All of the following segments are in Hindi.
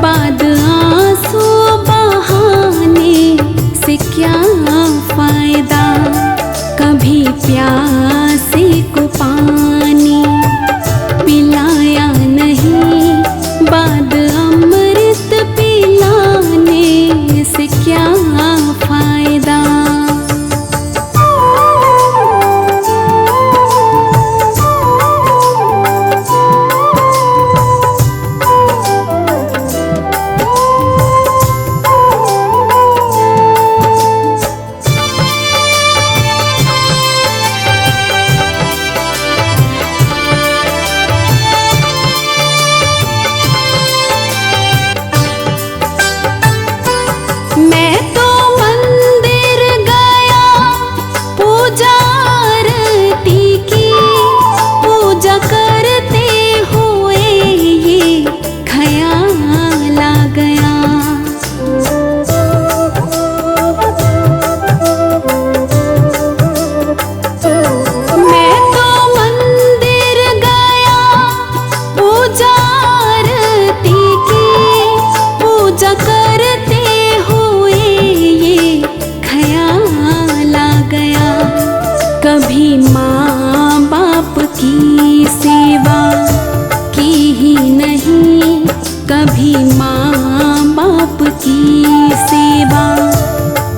बाद आंसू बहाने से क्या फायदा। कभी प्यासे को पानी पिलाया नहीं, बाद अमृत पिलाने से क्या फायदा। मैं तो मंदिर गया पूजा आरती की, पूजा करते हुए ये ख्याल आ गया। मैं तो मंदिर गया पूजा आरती की, पूजा करते गया। कभी माँ बाप की सेवा की ही नहीं, कभी माँ बाप की सेवा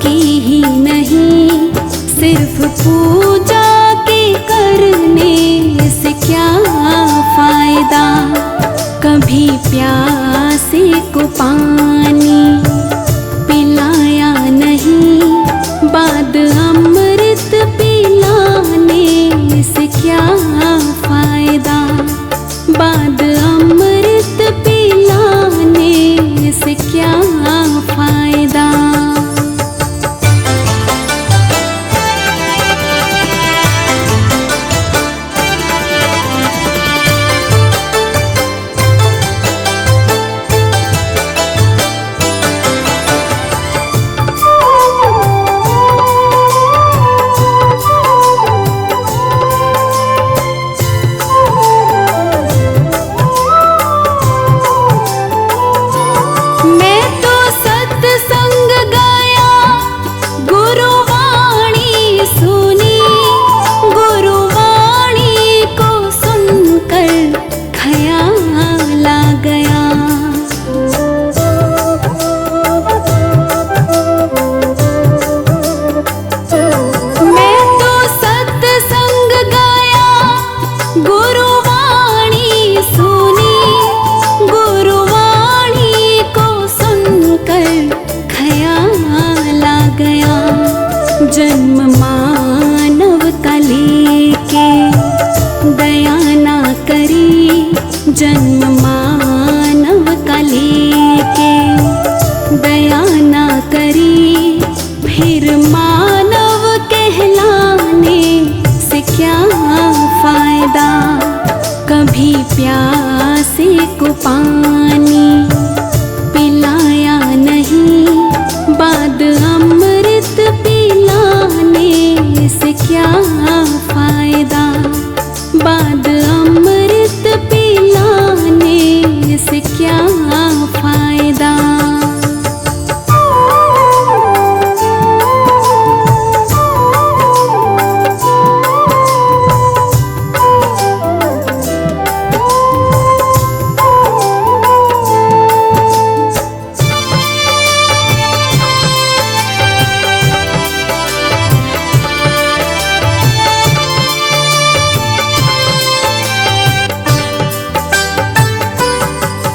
की ही नहीं। सिर्फ पूजा के करने से क्या फायदा। कभी प्यासे को पानी पिलाया नहीं, बाद अमृत पिलाने से क्या फायदा। बाद अमृत पिलाने से क्या फायदा। मैं तो सत्संग गया गुरुवाणी सुनी, गुरुवाणी को सुनकर ख्याल आ गया। मैं तो सत्संग गया गुरुवाणी सुनी, गुरुवाणी को सुनकर ख्याल आ गया। जन्म मानव का लेके दया ना करी, जन्म मानव का लेके दया ना करी। फिर मानव कहलाने से क्या फायदा। कभी प्यासे को पानी पिलाया नहीं, बाद अमृत पिलाने से क्या फायदा। बाद अमृत पिलाने से क्या फायदा।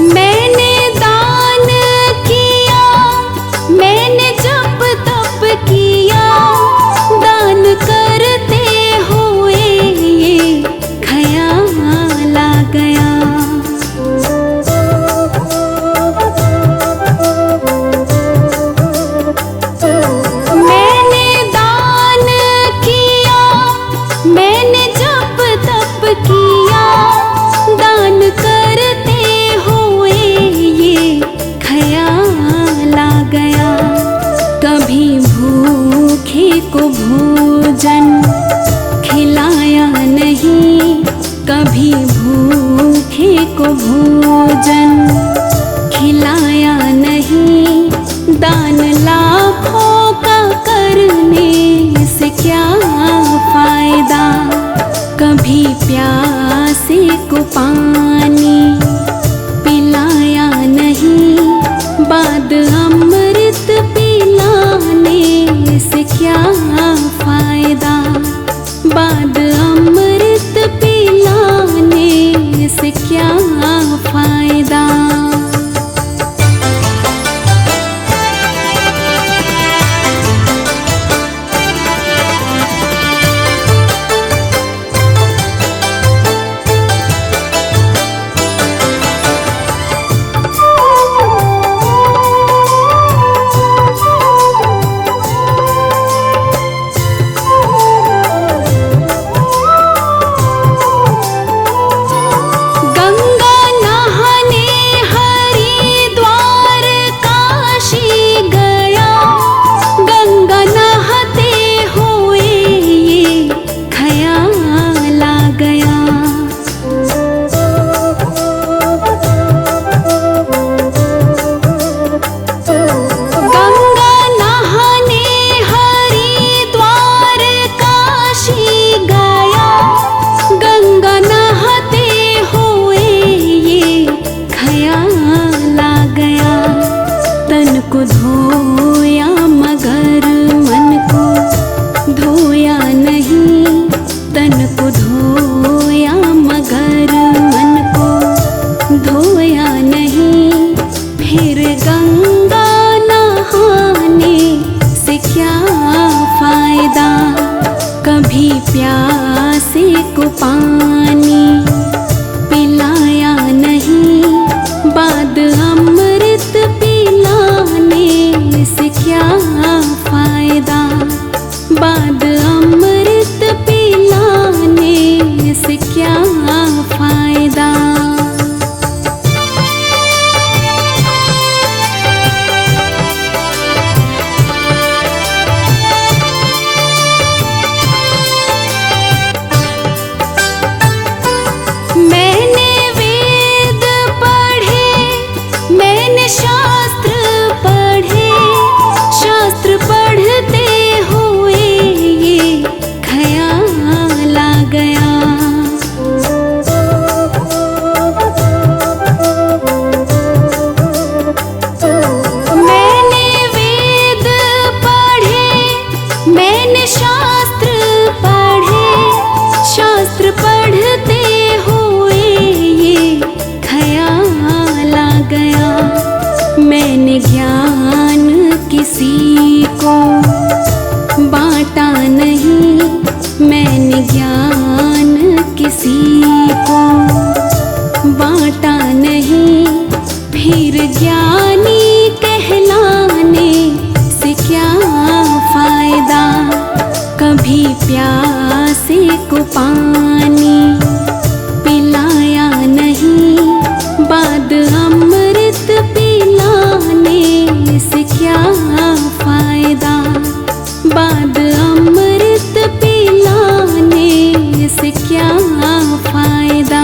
मैंने दान गया। मैंने ज्ञान किसी को बांटा नहीं, मैंने ज्ञान किसी को बांटा नहीं। फिर ज्ञानी कहलाने से क्या फायदा, कभी प्यासे को पानी पिलाया नहीं, बाद अमृत पिलाने से क्या फायदा, बाद अमृत पिलाने से क्या फायदा।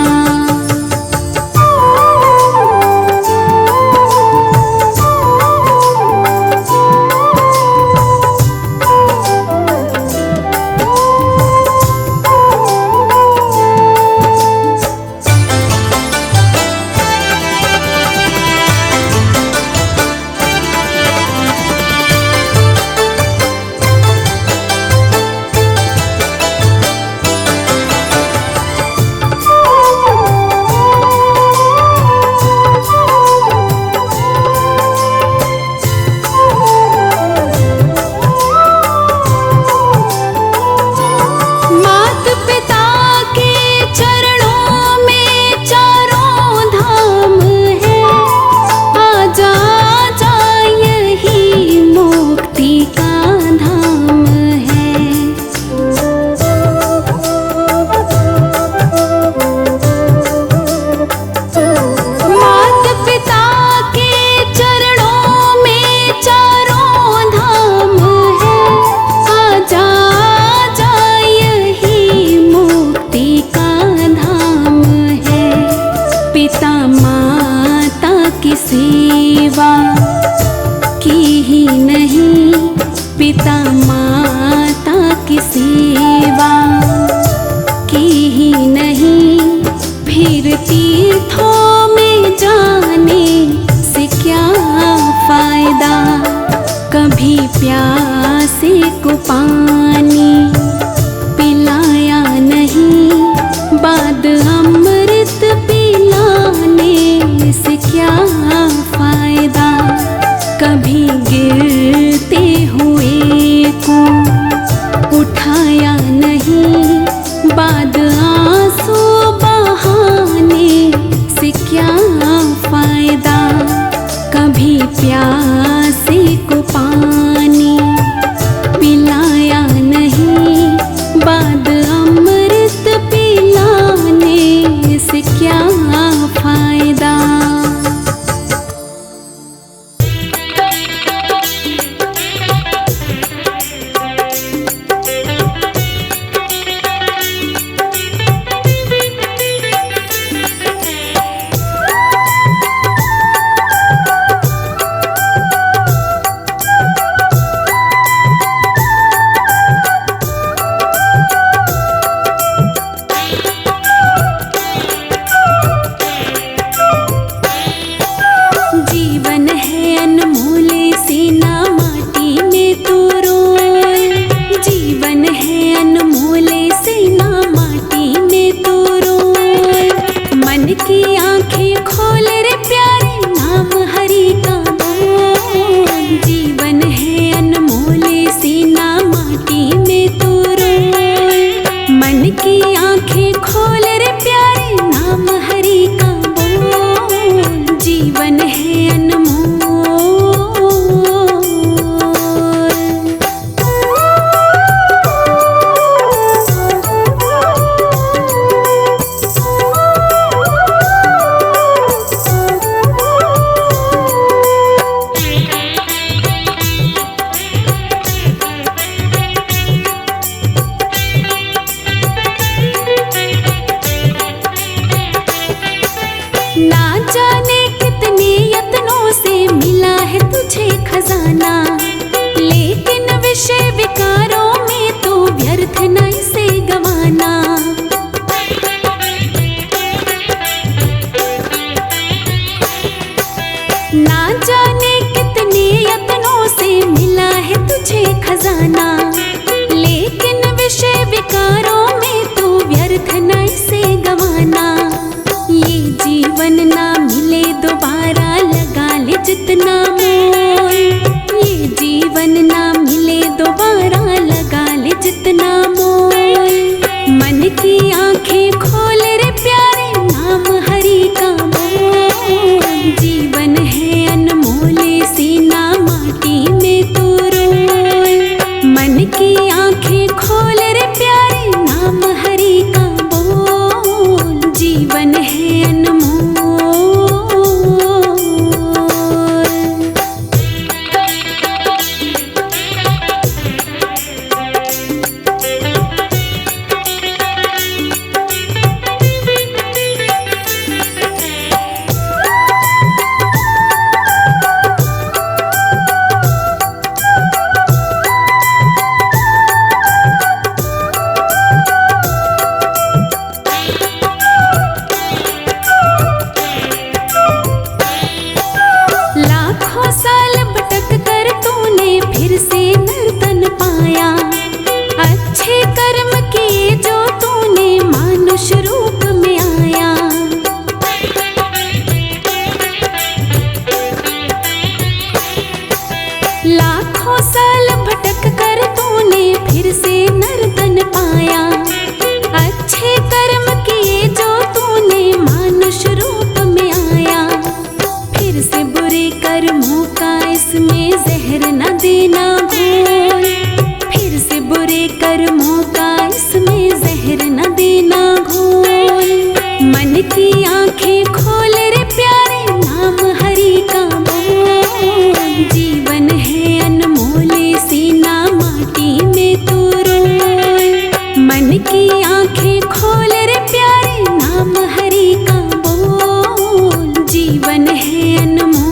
सेवा की ही नहीं, पिता माता की सेवा की ही नहीं। फिर तीर्थों में जाने से क्या फायदा, कभी प्यासे को पानी पिलाया नहीं, बाद अमृत पिलाने से क्या फायदा, कभी गिरते हुए को उठाया नहीं, बाद आंसू बहाने से क्या फायदा, कभी प्यासे को पानी पिलाया नहीं, बाद अमृत पिलाने से क्या फायदा। जीवन ना मिले दोबारा। जितना मोल, ये जीवन ना मिले दोबारा, लगा ले जितना मोल। मन की आंखें खोल रे प्यारे, नाम हरि का बोल। जीवन है अनमोल, सीना माटी में तू रोल। मन की आंखें खोल रे प्यारे, नाम हरि का बोल। जीवन है अनमोल। लाखों साल भटक कर तूने फिर से नर्तन पाया। अच्छे कर्म किए जो तूने मानुष रूप में आया। फिर से बुरे कर्मों का इसमें जहर न देना घोल। फिर से बुरे कर्मों का इसमें जहर न देना घोल। मन की आंखें खोल रे प्यारे, नाम हरि का बोल। जीवन है अनमोल, सीना माटी में तू रोल। मन की आंखें खोल रे प्यारे, नाम हरि का बोल। जीवन है अनमोल।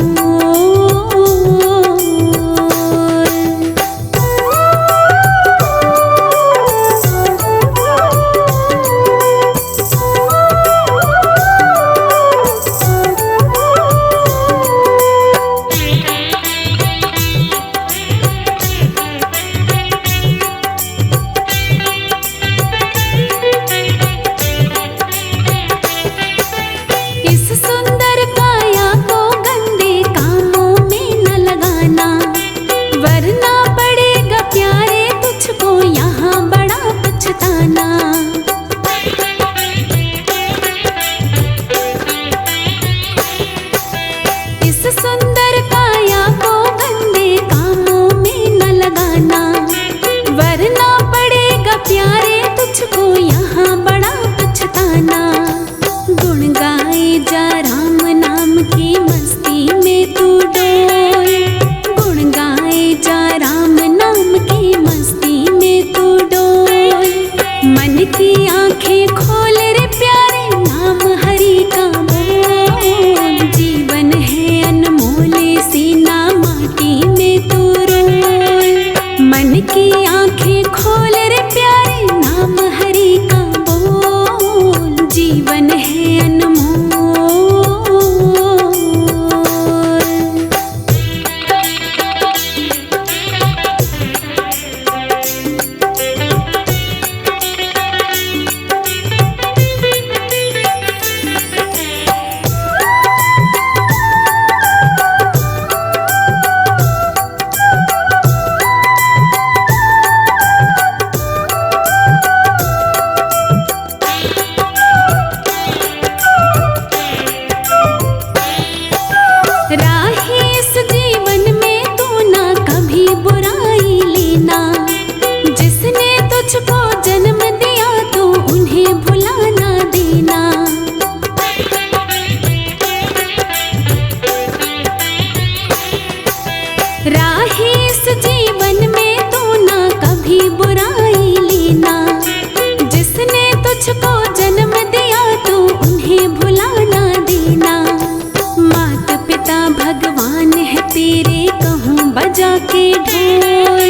बजा के ढोल।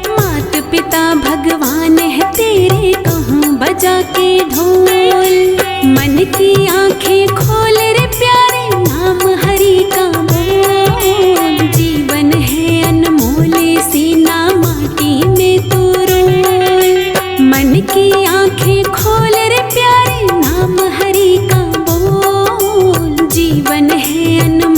मात पिता भगवान है तेरे, कहूँ बजा के ढोल। मन की आंखें खोल रे प्यारे, नाम हरि का बोल। जीवन है अनमोल, सीना माटी में तू रोल। मन की आंखें खोल रे प्यारे, नाम हरि का बोल। जीवन है अनमोल।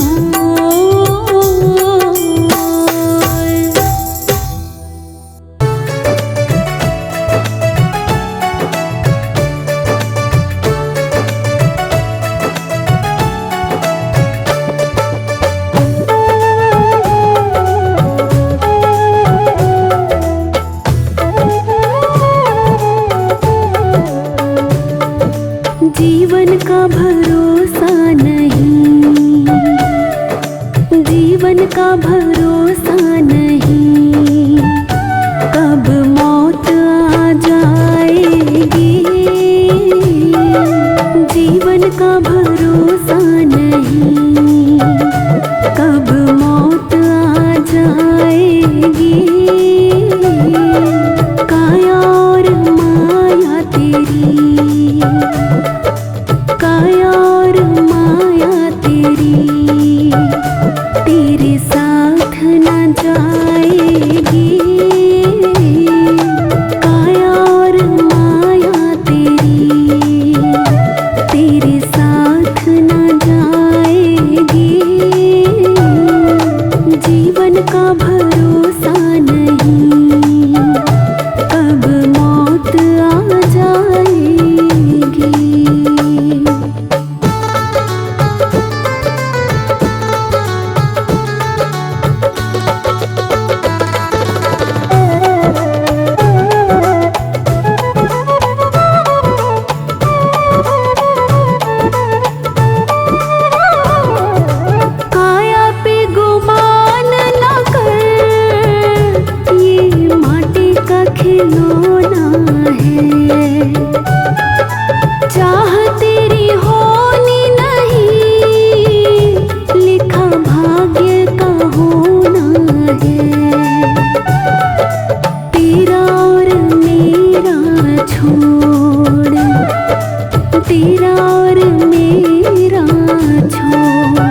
का भरोसा नहीं, कब मौत आ जाएगी। जीवन का भरोसा नहीं, कब मौत आ जाएगी। काया और माया तेरी, काया और माया तेरी, तेरे साथ न जाएगी। काया और माया तेरी, तेरे साथ न जाएगी। जीवन का भरोसा नहीं, कब मौत आ जाएगी। काया पे गुमान न कर, ये माटी का खिलौना है। चाह तेरी होनी नहीं, लिखा भाग्य का होना है। तेरा और मेरा छोड़, तेरा और मेरा छोड़,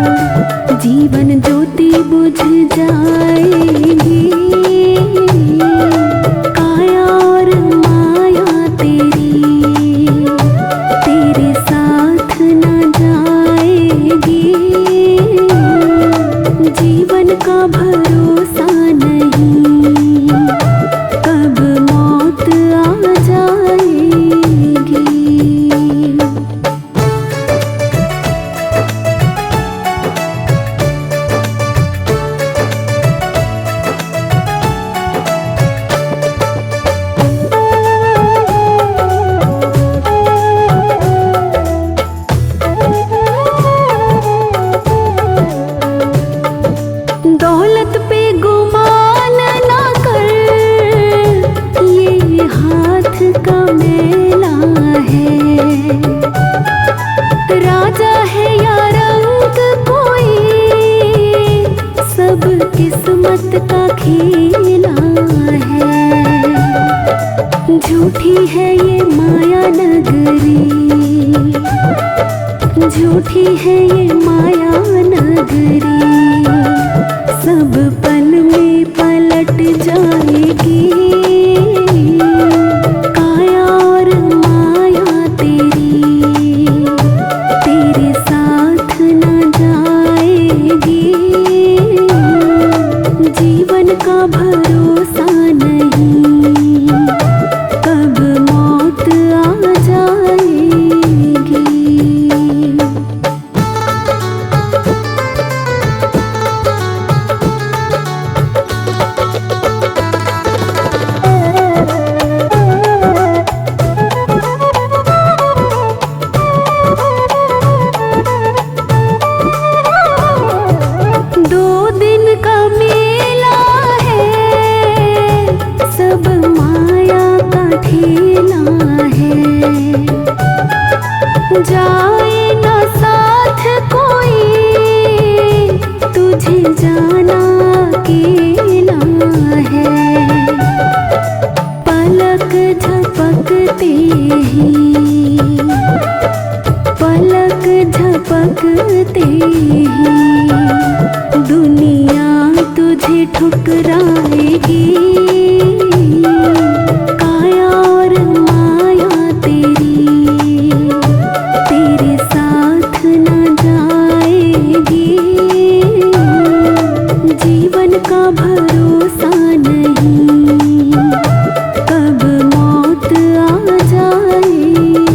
जीवन ज्योति बुझ जाएगी। काया और माया तेरी, तेरे साथ न जाएगी। जीवन का भरोसा नहीं, कब मौत आ जाएगी। दौलत पे गुमान ना कर, ये हाथ का मेला है। राजा है या रंग कोई, सब किस्मत का खेला है। झूठी है ये माया नगरी, झूठी है ये माया नगरी, सब पल में पलट जाएगी। काया और माया तेरी, तेरे साथ न जाएगी। जीवन का भरोसा नहीं, 哎。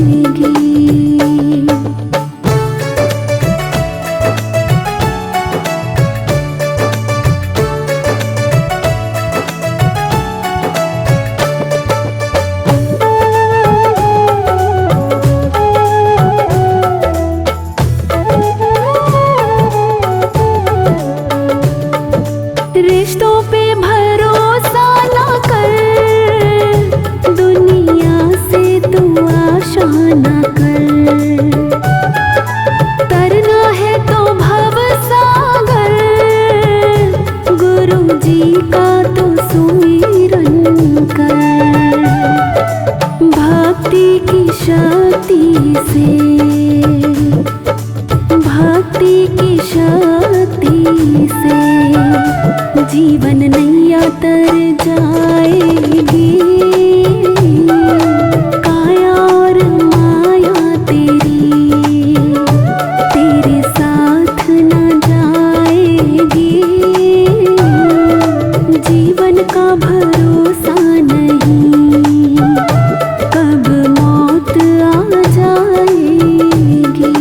से भक्ति की शक्ति से जीवन नैया तर जाएगी। काया और माया तेरे साथ न जाएगी। जीवन का भरोसा नहीं, कब मौत आ जाएगी।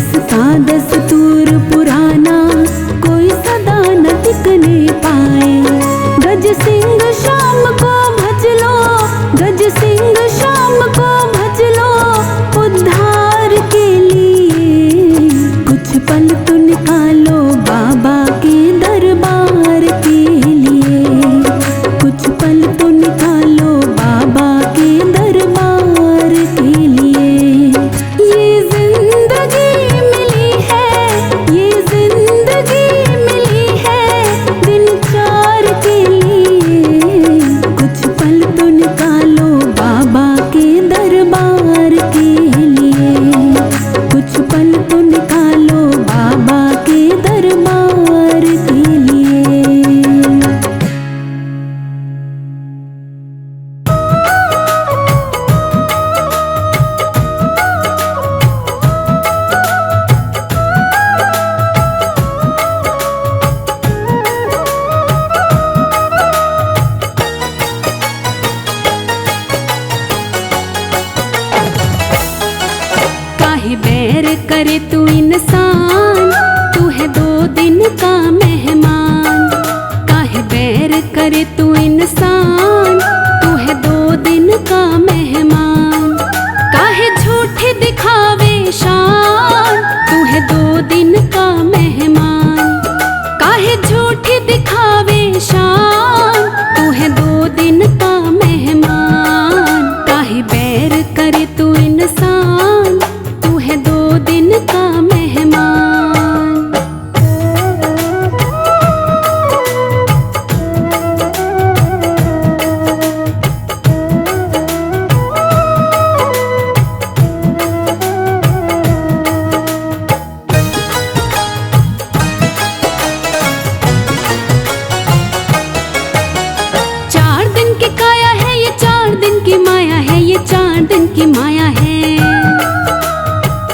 इसका दस्तूर पुराना कोई सदा न टिकने पाए। गज सिंह शाम को भज लो, गज सिंह शाम को भज लो, उद्धार के लिए कुछ पल तो निकालो बाबा के दरबार के लिए, कुछ पल तो निकालो बाबा के दरबार के लिए। ये जिंदगी मिली है, ये जिंदगी मिली है दिन चार के लिए, कुछ पल तो निकालो बाबा के दरबार के लिए, कुछ पल तो निकालो बाबा के दरबार के लिए। काहे बैर करे तू इंसान, तू है 2 दिन का मेहमान। काहे बैर करे तू इंसान, तू है 2 दिन का मेहमान। काहे झूठे दिखावे शान, तू है 2 दिन का मेहमान। काहे झूठे दिखावे शान, तू है 2 दिन का मेहमान। काहे बैर करे तू इंसान, तू है 2 दिन का मेहमान। चार दिन की काया है ये, 4 दिन की माया है ये, 4 दिन की माया है।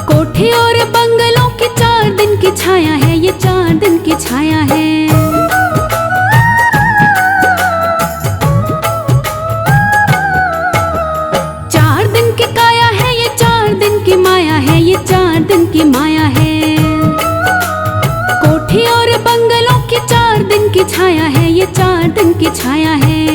कोठे और बंगलों की 4 दिन की छाया है ये, 4 दिन की छाया है। चार दिन की काया है ये, 4 दिन की माया है ये, 4 दिन की माया है। कोठी और बंगलों की 4 दिन की छाया है ये, 4 दिन की छाया है।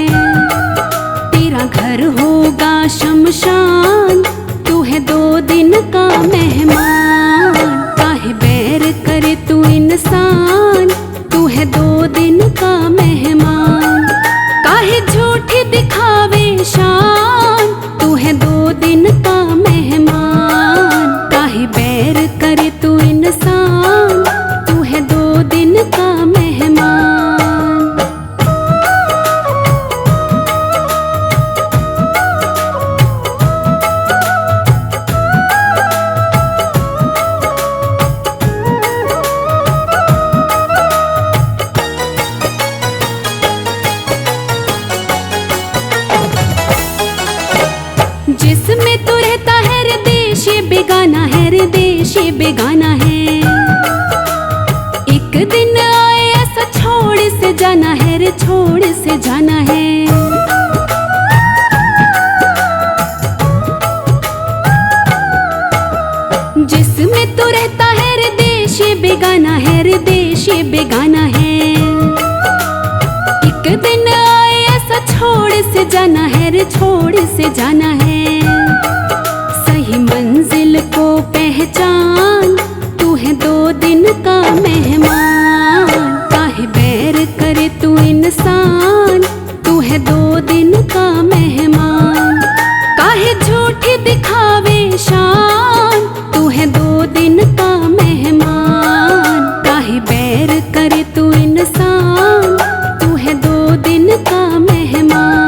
तेरा घर होगा शमशान, तू है 2 दिन का मेहमान। काहे बैर करे तू इंसान, तू है 2 दिन का मेहमान। काहे झूठे दिखावे शान, तू है 2 दिन का मेहमान। काहे बैर करे तू इंसान, तू है 2 दिन का मेहमान। जिसमें तू रहता है रे देश ये बेगाना है, रे देश ये बेगाना है। एक दिन आए ऐसा छोड़ से जाना है रे, छोड़ से जाना है। जिसमें तू रहता है रे देश ये बेगाना है, रे देश ये बेगाना है। एक दिन आए ऐसा छोड़ से जाना है रे, छोड़ से जाना है। सही मंजिल को पहचान, तू है 2 दिन का मेहमान। काहे बैर करे तू इंसान, तू है 2 दिन का मेहमान। काहे झूठे दिखावे शान, तू है 2 दिन का मेहमान। काहे बैर करे तू इंसान, तू है 2 दिन का मेहमान।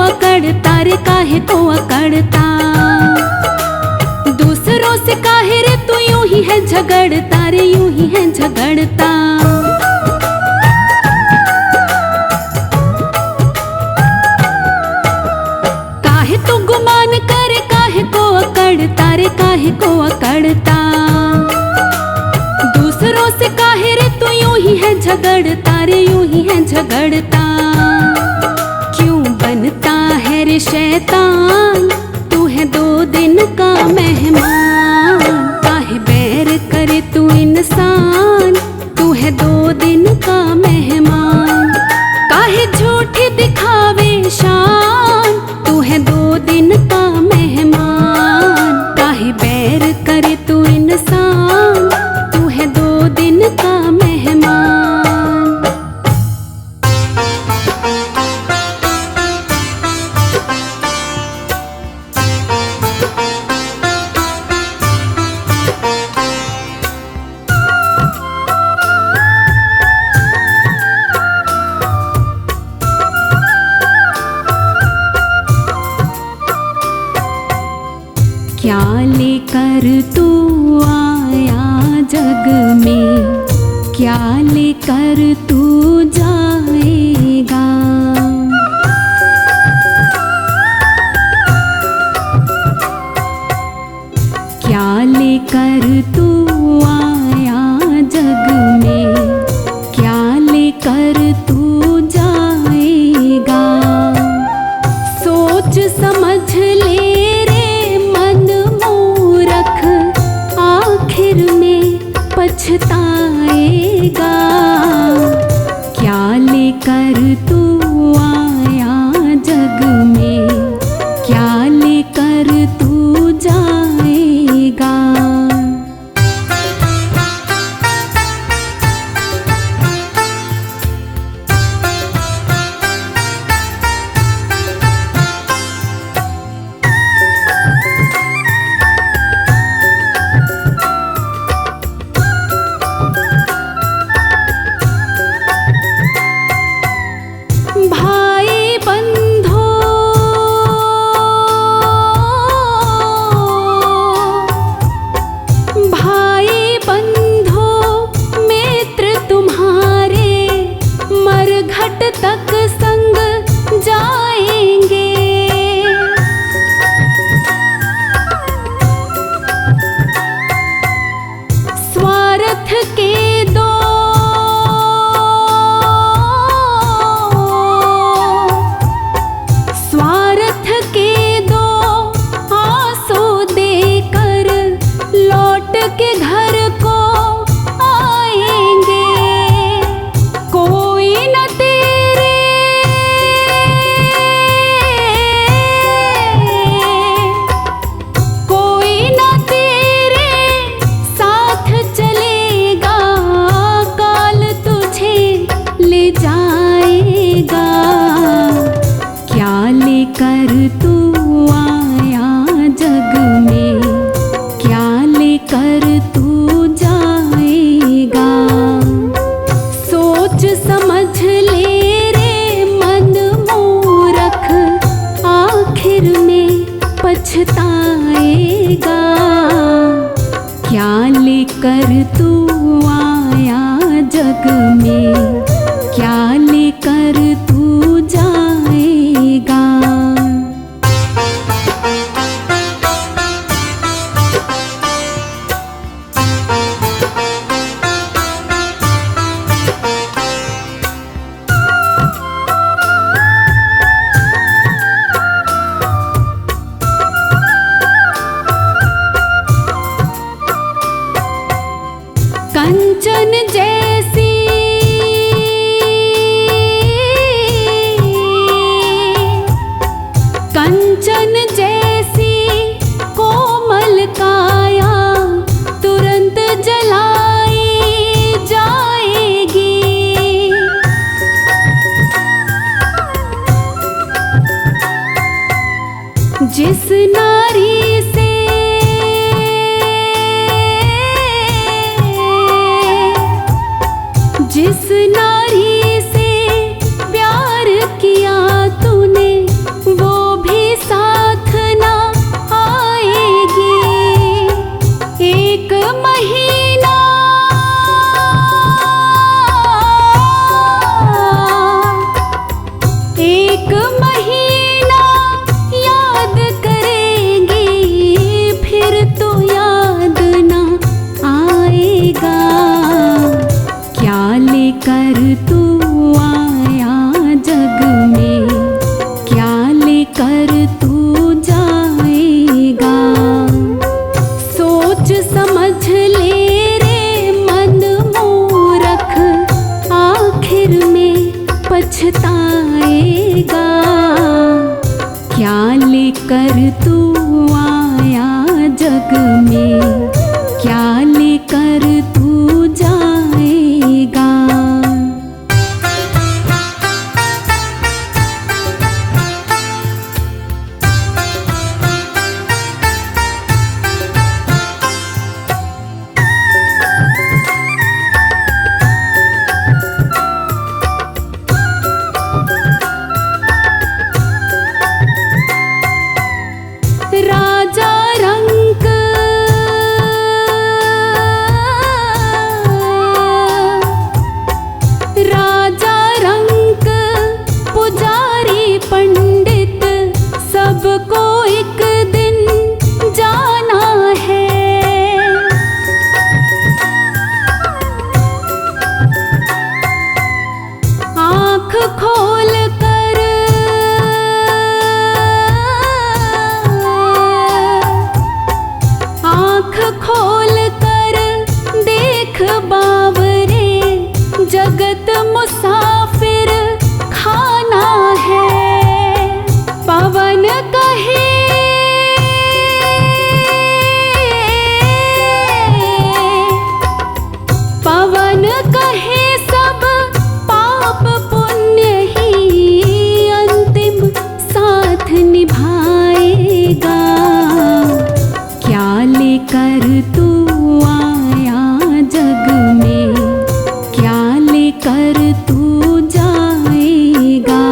अकड़ता रे, काहे तो अकड़ता। दूसरों से काहे रे तू यूं ही है झगड़ता रे, यूं ही है झगड़ता। झगड़ता। दूसरों से काहे रे तू यूं ही है झगड़ता रे, यूं ही है झगड़ता। क्यों बनता है रे शैतान, तू है 2 दिन का मेहमान। काहे बैर करे तू इंसान, तू है 2 दिन का मेहमान। काहे झूठी दिखावे शान, तू है 2 दिन का मेहमान। काहे बैर करे तू इंसान, तू है 2 दिन का मेहमान। क्या लेकर तू आया जग में, क्या लेकर तू जाएगा। क्या लेकर तू आया जग में, क्या लेकर तू जाएगा। सोच समझ ले आखिर में पछताएगा। क्या लेकर तू आया जग में, क्या लेकर तू जाएगा। भाई बंधो भाई बंधो मित्र तुम्हारे मरघट तक संग जाएंगे। स्वार्थ के दो के घर को आएंगे। कोई न तेरे कोई न तेरे साथ चलेगा, काल तुझे ले जाएगा। क्या लेकर तू आया जग में, क्या लेकर तू जाएगा। सोच समझ ले रे मन मूरख, आखिर में पछताएगा। क्या लेकर तू आया जग में, क्या लेकर तू जाएगा। कंचन जैसी कंचन जैसी कोमल काया तुरंत जलाई जाएगी। जिस नारी से जिस नारी से प्यार किया तूने, वो भी साथ ना आएगी। एक महीना याद करेंगी, फिर तो याद जाएगा। क्या लेकर तू आया जग में, क्या लेकर तू जाएगा। राजा रंक राजा रंक पुजारी पंडित सबको एक दिन जाना है। आँख खोल खोल कर देख बावरे, जगत मुसाफिर खाना है। पवन कहे पवन कहे सब पाप पुण्य ही अंतिम साथ निभाएगा। क्या लेकर तू आया जग में, क्या लेकर तू जाएगा।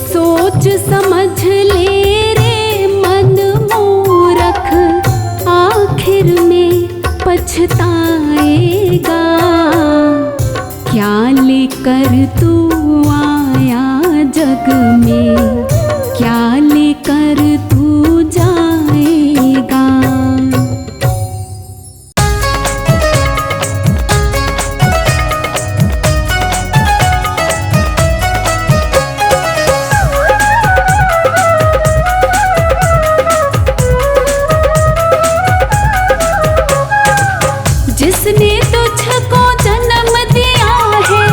सोच समझ ले रे मन मूरख, आखिर में पछताएगा। क्या लेकर तू आया जग में, क्या लेकर तू जाएगा। जिसने तुझको जन्म दिया है,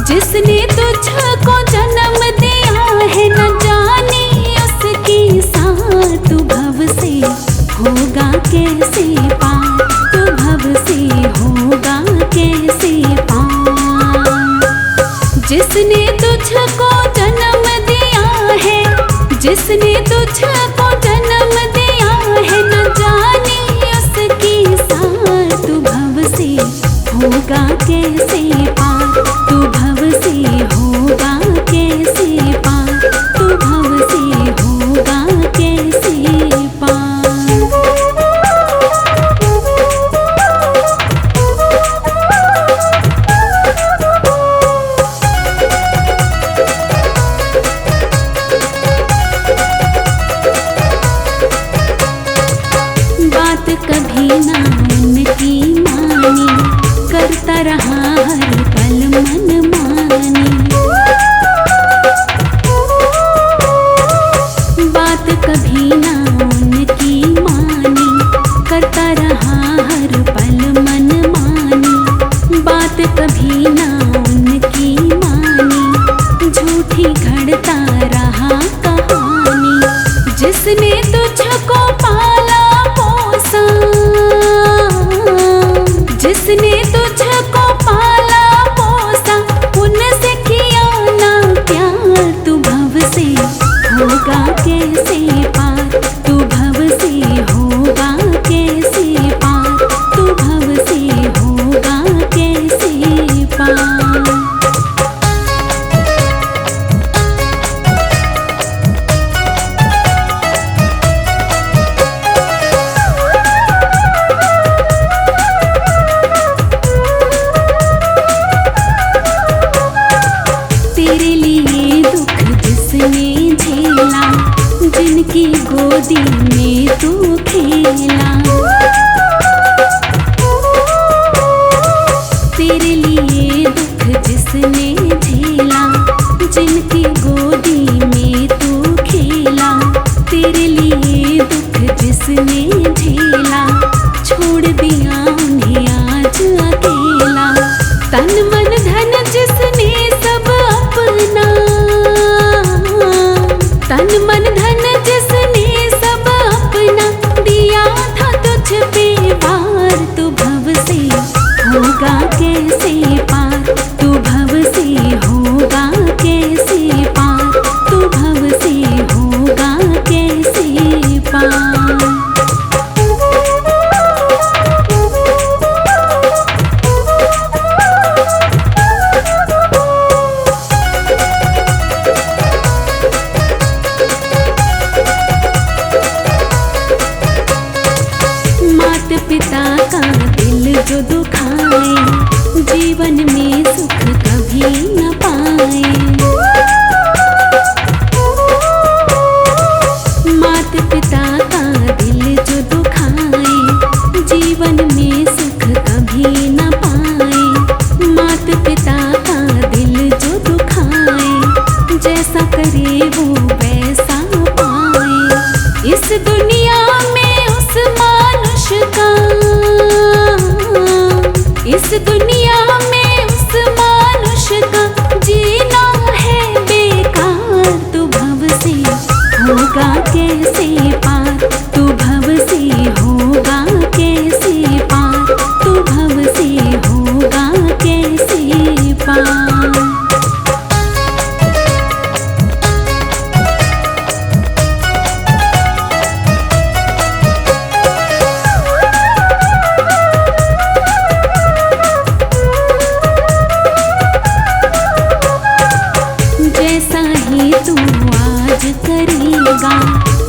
जिसने तुझको जन्म दिया है, न जाने उसकी साथ तू भव से होगा कैसे पार, तू भव से होगा कैसे पार। जिसने तुझको जन्म दिया है, जिसने तुझको जन्म दिया है, न जाने उसकी साथ तू भव से होगा कैसे पार, तू भव से होगा कैसे पार, तू भव से होगा कैसे पार। बात कभी ना उनकी मानी, करता रहा हर पल मन मानी। बात कभी ना उनकी मानी, करता रहा हर पल मन मानी। बात कभी ना उनकी मानी, झूठी घड़ता रहा कहानी। जिसने तुझको पाला पोसा, जिसने तुझको पाला पोसा, उनसे किया ना प्यार, तू भव से होगा कैसे पार, तू भव से होगा कैसे पार, तू भव से होगा कैसे पार। तेरे लिए दुख जिसने झेला, जिनकी गोदी में तू खेला। तेरे लिए दुख जिसने झेला, जिनकी गोदी में तू खेला। तेरे लिए दुख जिसने झेला, छोड़ दिया उन्हें आज अकेला। तन मन धन जिसने सब अपना, तन मन धन जिसने सब अपना दिया था तुझ पे वार, तू भव से होगा कैसे पार, तू भव से होगा कैसे पार, तू भव से होगा कैसे पार। पिता का दिल जो दुखाए, जीवन में सुख कभी न पाए। मात पिता का दिल जो दुखाए, जीवन में सुख कभी न पाए। मात पिता का दिल जो दुखाए, जैसा करे वो वैसा पाए। इस दुनिया में उस मानुष का, इस दुनिया में उस मानुष का जीना है बेकार, तू भव से होगा कैसे पार, तू भव से होगा कैसे पार, तू भव से होगा कैसे पार। करेगा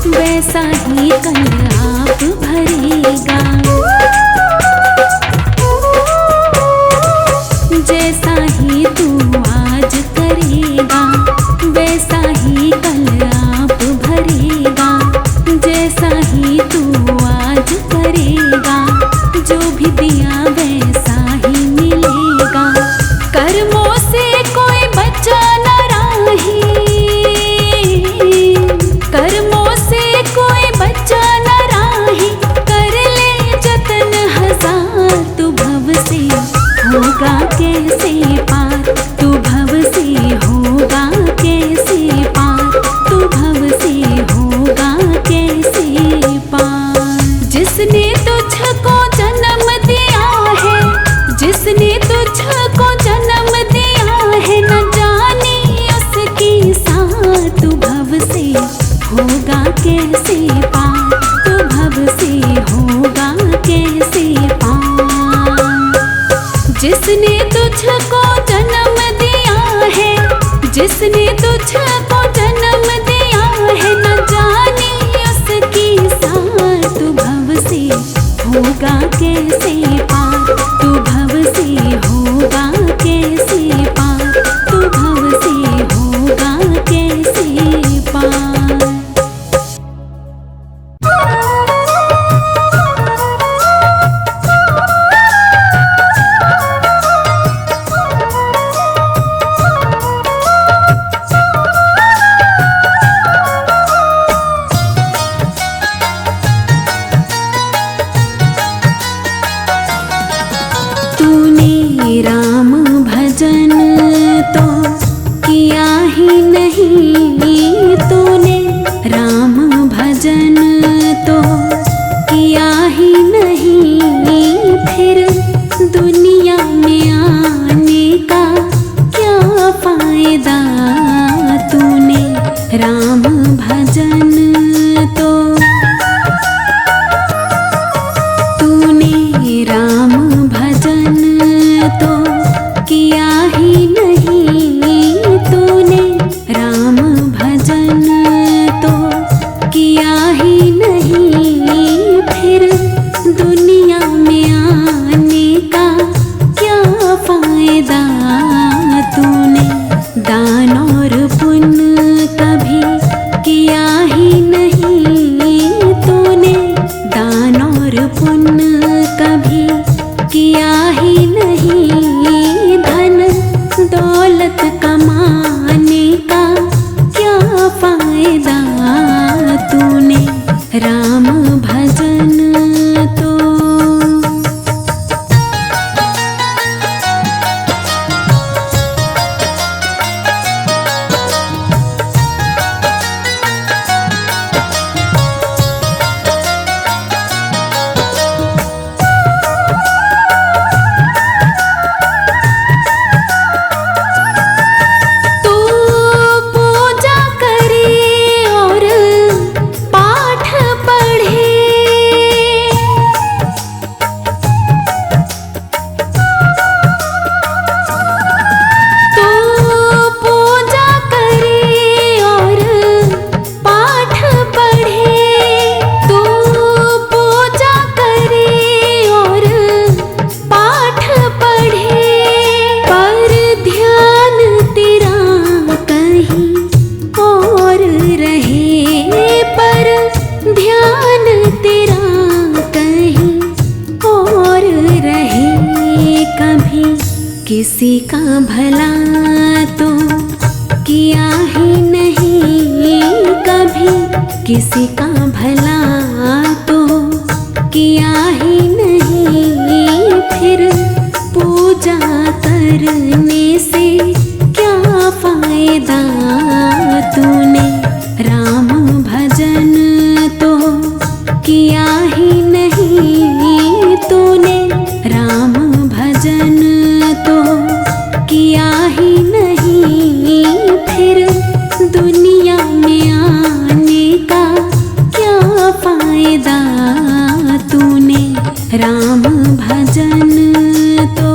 वैसा ही कल आप भरेगा, जैसा ही तू आज करेगा वैसा ही कल आप भरेगा, जैसा ही तू आज करेगा जो भी दिया वैसा ही मिलेगा। कर्मों से कोई बचा न राही, कर्मों से कोई बचा न राही, कर ले जतन हजार, तू भव से होगा कैसे पार, तू भव से होगा कैसे पार, तू भव से होगा कैसे पार। जिसने तुझको जन्म दिया है, जिसने तुझको जन्म दिया है, न जाने उसकी सार, तू भव से होगा कैसे पार, तू भव से होगा कैसे पार। जिसने तुझको जन्म दिया है, जिसने तुझको जन्म दिया है, न जाने उसकी सार, तू भव से होगा कैसे पार, तू भव से होगा कैसे पार, तू भव से होगा कैसे पार। तूने राम भजन तो किया ही नहीं, तूने राम भजन तो किया ही नहीं, फिर दुनिया में आने का क्या फायदा। तूने राम भजन तो, तूने राम भजन तो किया ही नहीं, तूने राम भजन तो किया ही नहीं, फिर दुनिया में आने का क्या फायदा। तूने दान और पुण्य कभी किया ही नहीं, तूने दान और पुण्य कभी किया ही नहीं, धन दौलत कमाने का क्या फायदा। तूने राम भजन तो, किसी का भला तो किया ही नहीं कभी, किसी का भला तो किया ही नहीं, फिर पूजा करने से क्या फायदा, तूने राम भजन तो किया ही नहीं, तूने राम भजन तो किया ही नहीं, फिर दुनिया में आने का क्या फायदा, तूने राम भजन तो।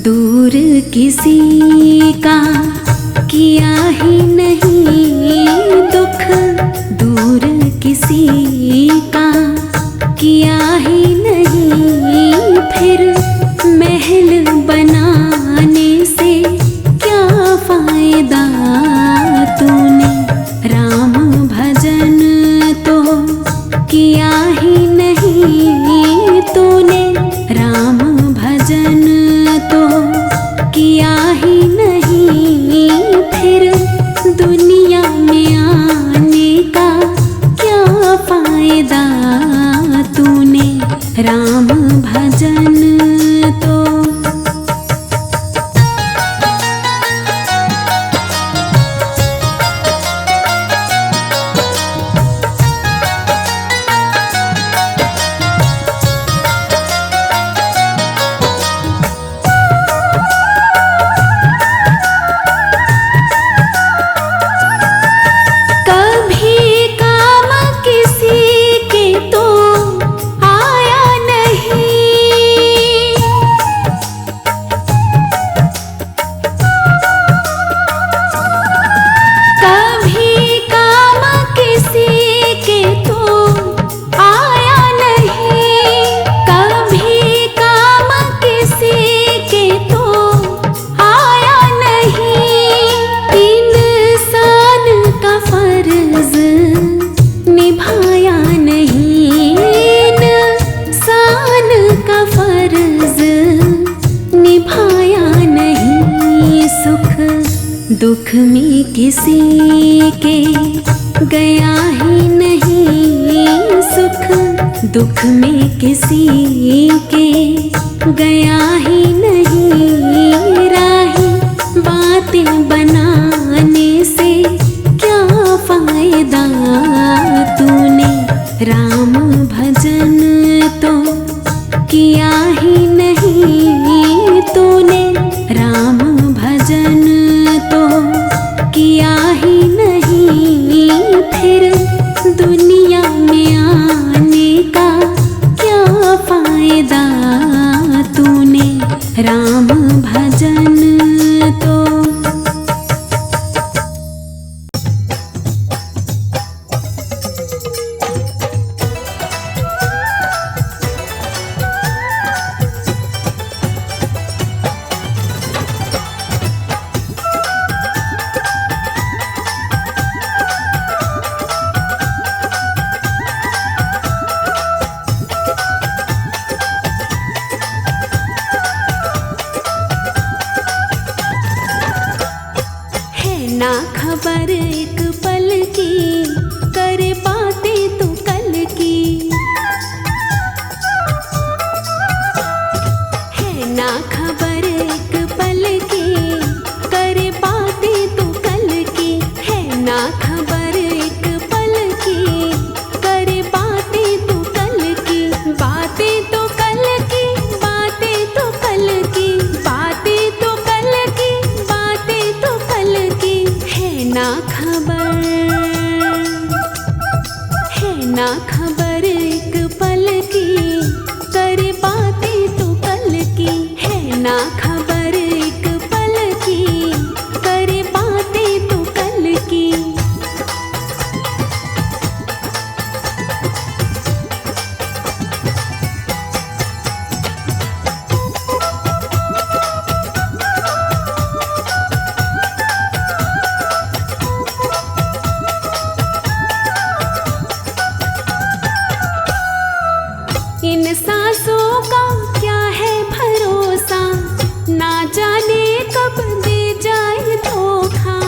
दूर किसी का किया ही नहीं दुख, दूर किसी का किया ही नहीं, फिर महल बनाने से क्या फायदा, तूने राम भजन तो किया ही नहीं, तूने राम भजन तो किया ही नहीं, फिर दुनिया में आने का क्या फायदा, तूने राम भजन तो। दुख में किसी के गया ही नहीं सुख, दुख में किसी के गया ही नहीं, राही बातें बनाने से क्या फायदा, तूने राम भजन तो किया ही नहीं, तूने राम भजन तो किया ही नहीं, फिर दुनिया में आने का क्या फायदा, तूने राम भजन तो। ना खबर एक पल की, करे बातें तो कल की, ना खबर, है ना खबर एक पल की, कर बातें तो कल की। है ना खबर एक पल की, कर बातें तो कल की। इन सांसों का क्या है भरोसा, ना जाने कब दे जाए धोखा।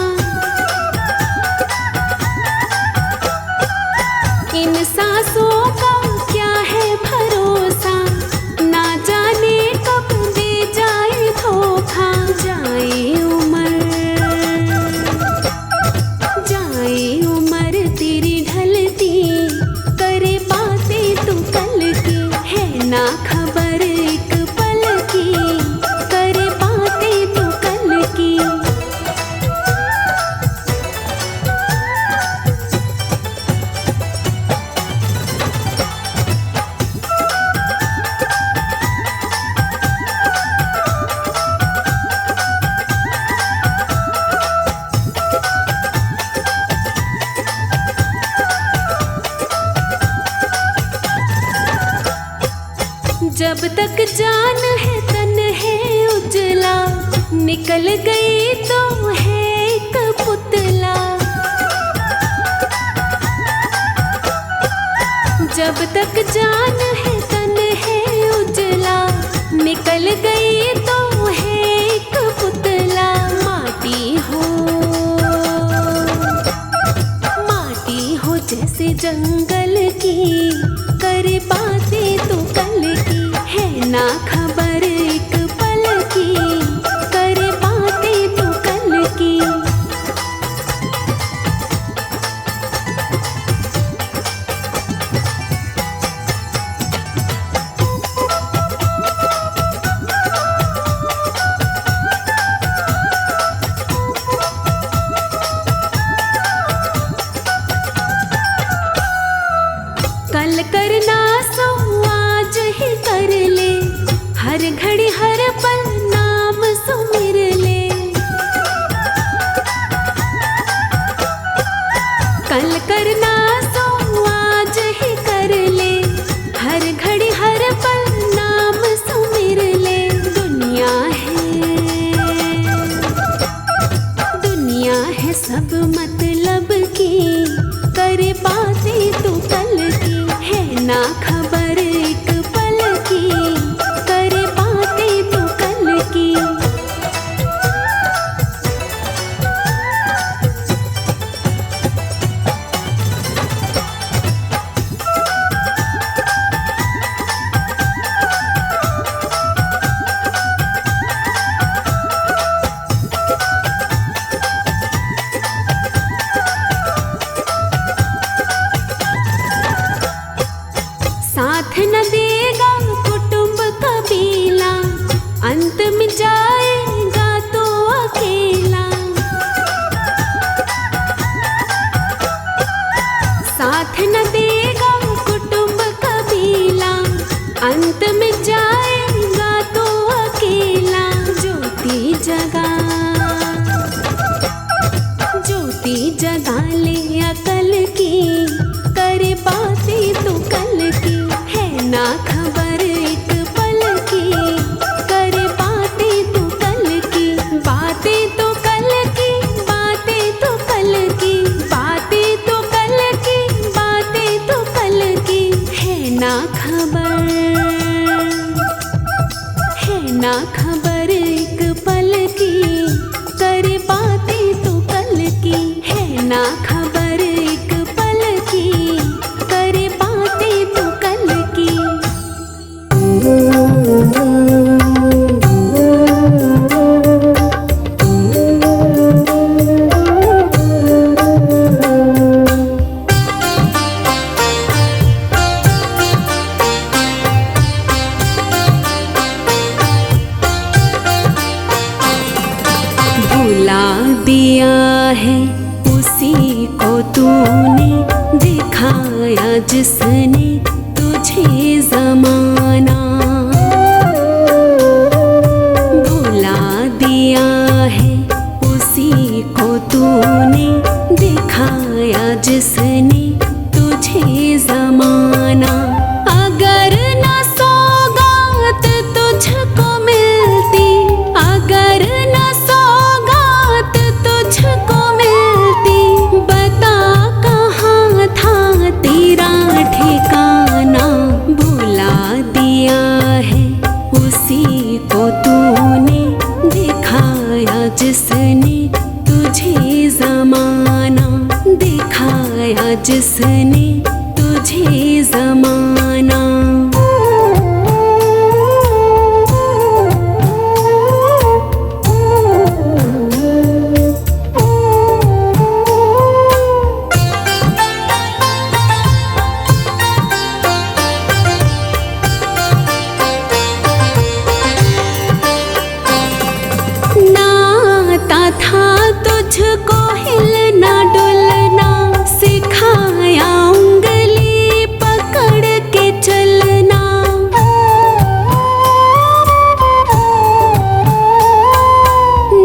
इन सांसों का क्या है भरोसा, ना जाने कब दे जाए धोखा। जाए उम्र तेरी ढलती, करे बातें तू कल की। है ना खबर एक पल की, करे बातें तू कल की। जब तक जान है तन है उजला, निकल गई तो है एक पुतला। जब तक जान है तन है उजला, निकल गई तो है एक पुतला। माटी हो जैसे जंगल की, करे बातें तो कल की। है ना खबर एक पल की, करे बातें तो कल की। कल करना सो आज ही कर ले, हर घड़ी हर पल नाम सुमिर ले। कल करना सो आज ही कर ले, हर घड़ी हर पल नाम सुमिर ले। दुनिया है सब मतलब की, करे बातें तो कल की। है ना खबर एक पल की, करे बातें तो कल की। साथ न देगा कुटुंब कबीला, अंत में जाएगा तो अकेला। साथ न देगा कुटुंब कबीला, अंत में जाएगा तो अकेला। ज्योति जगा ले अकल की, करे बातें तो कल की। है ना खबर एक पल की, करे बातें तो कल की। बातें तो कल की, बातें तो कल की, बातें तो कल की, बातें तो कल की। है ना खबर, है ना खबर एक पल की, करे बातें तो कल की। है ना खबर एक पल की, करे बातें तो कल की। भुला दिया है को तूने दिखाया जिसने तुझे जमाना भुला दिया है, उसी को तूने दिखाया जिसने तुझे जमाना। अगर न सौगात तुझको मिलती, अगर न सौगात तुझको मिलती, बता कहाँ था तेरा ठिकाना। भुला दिया है, उसी को तूने दिखाया जिसने तुझे जमाना, दिखाया जिसने तुझे जमाना। नाता था तुझको हिलना डुलना, सिखाया उंगली पकड़ के चलना।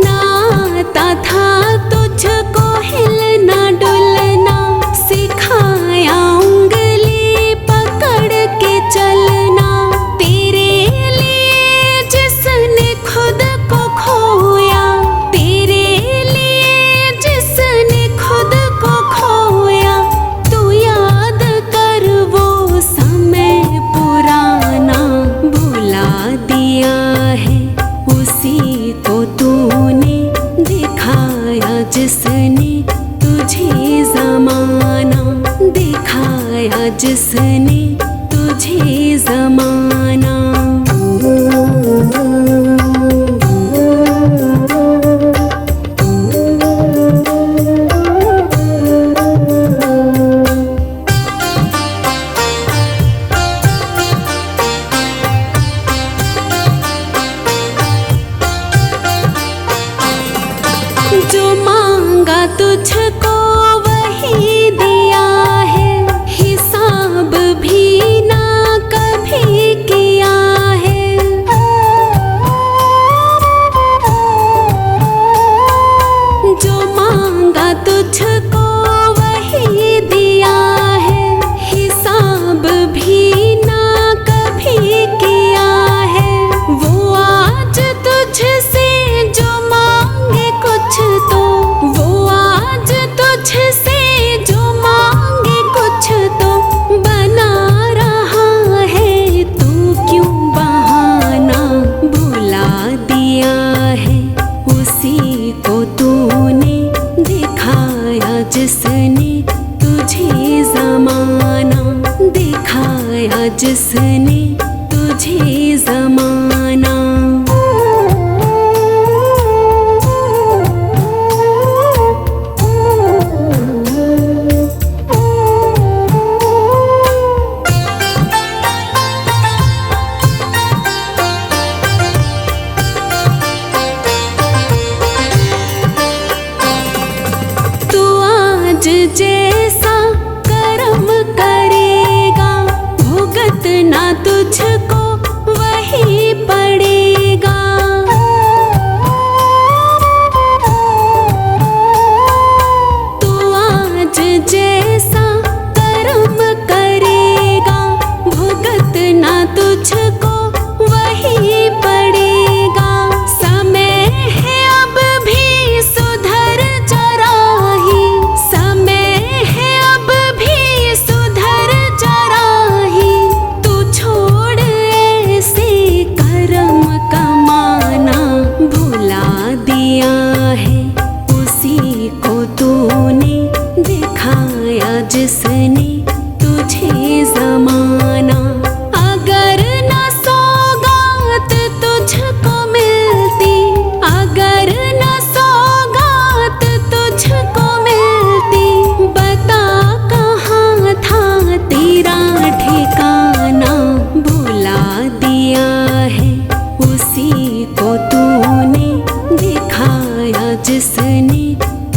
नाता था तुझको हिलना डुलना, सिखाया उंगली पकड़ के चलना। तेरे लिए जिसने खुद को खोया, तेरे लिए जिसने खुद को खोया, तू याद कर वो समय पुराना। भुला दिया है, उसी को तूने दिखाया जिसने तुझे जमाना, दिखाया जिसने तुझे जमाना। जो मांगा तुझको वही दिया है, हिसाब भी ना कभी किया है। जो मांगा तुझको वही दिया है, हिसाब भी ना कभी किया है। वो आज तुझसे जो मांगे कुछ तो, वो आज तुझसे जो मांगे कुछ तो, बना रहा है तू क्यों बहाना। भुला दिया है, उसी को तूने दिखाया जिसने तुझे जमाना, दिखाया जिसने तुझे जमाना। जैसा कर्म करेगा, भुगतना तुझको वही पड़ेगा। तू आज जैसा कर्म करेगा, भुगतना तुझको वही पड़ेगा। समय है अब भी सुधर जरा ही, समय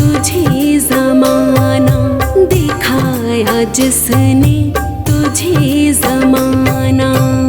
तुझे ज़माना, दिखाया जिसने तुझे ज़माना।